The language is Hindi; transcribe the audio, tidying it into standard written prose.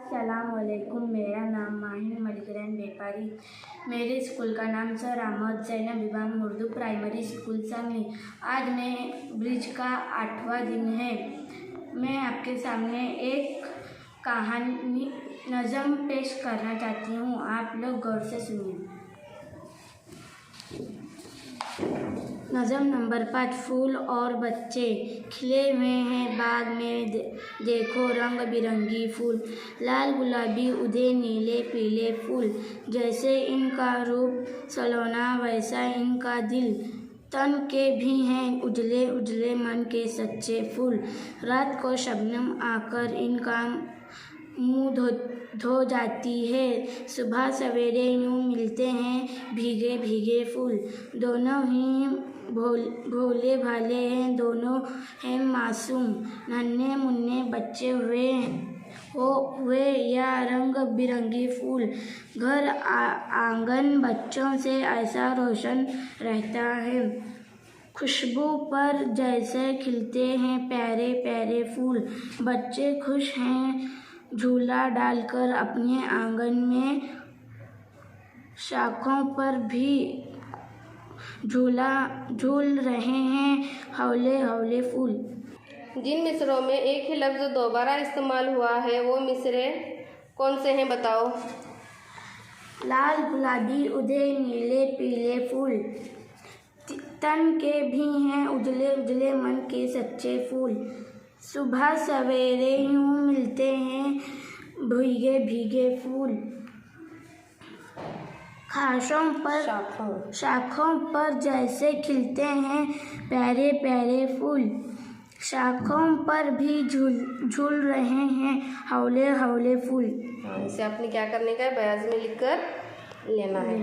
अस्सलामुअलैकुम। मेरा नाम माहिन मलिकरैन व्यापारी। मेरे स्कूल का नाम सर अहमद ज़ैनब इमाम उर्दू प्राइमरी स्कूल संगली। आज मैं ब्रिज का 8वां दिन है। मैं आपके सामने एक कहानी नज़म पेश करना चाहती हूँ। आप लोग गौर से सुनिए। नज़म नंबर 5। फूल और बच्चे खिले हुए हैं बाग में, देखो रंग बिरंगी फूल, लाल गुलाबी उदय नीले पीले फूल, जैसे इनका रूप सलोना वैसा इनका दिल, तन के भी हैं उजले उजले मन के सच्चे फूल, रात को शबनम आकर इनका मुँह धो जाती है, सुबह सवेरे यूँ मिलते हैं भीगे भीगे फूल, दोनों ही भोले भाले हैं, दोनों हैं मासूम, नन्हे मुन्ने बच्चे हुए या रंग बिरंगी फूल, घर आंगन बच्चों से ऐसा रोशन रहता है, खुशबू पर जैसे खिलते हैं प्यारे प्यारे फूल, बच्चे खुश हैं झूला डालकर अपने आंगन में, शाखों पर भी झूल रहे हैं हौले हौले फूल। जिन मिसरों में एक ही लफ्ज़ दोबारा इस्तेमाल हुआ है वो मिसरे कौन से हैं बताओ। लाल गुलाबी उदय नीले पीले फूल, तन के भी हैं उजले उजले मन के सच्चे फूल, सुबह सवेरे यूँ मिलते हैं भीगे भीगे फूल, शाखों पर जैसे खिलते हैं प्यारे प्यारे फूल, शाखों पर भी झूल रहे हैं हौले हौले फूल। इसे आपने क्या करने का है, बयाज में लिखकर लेना है।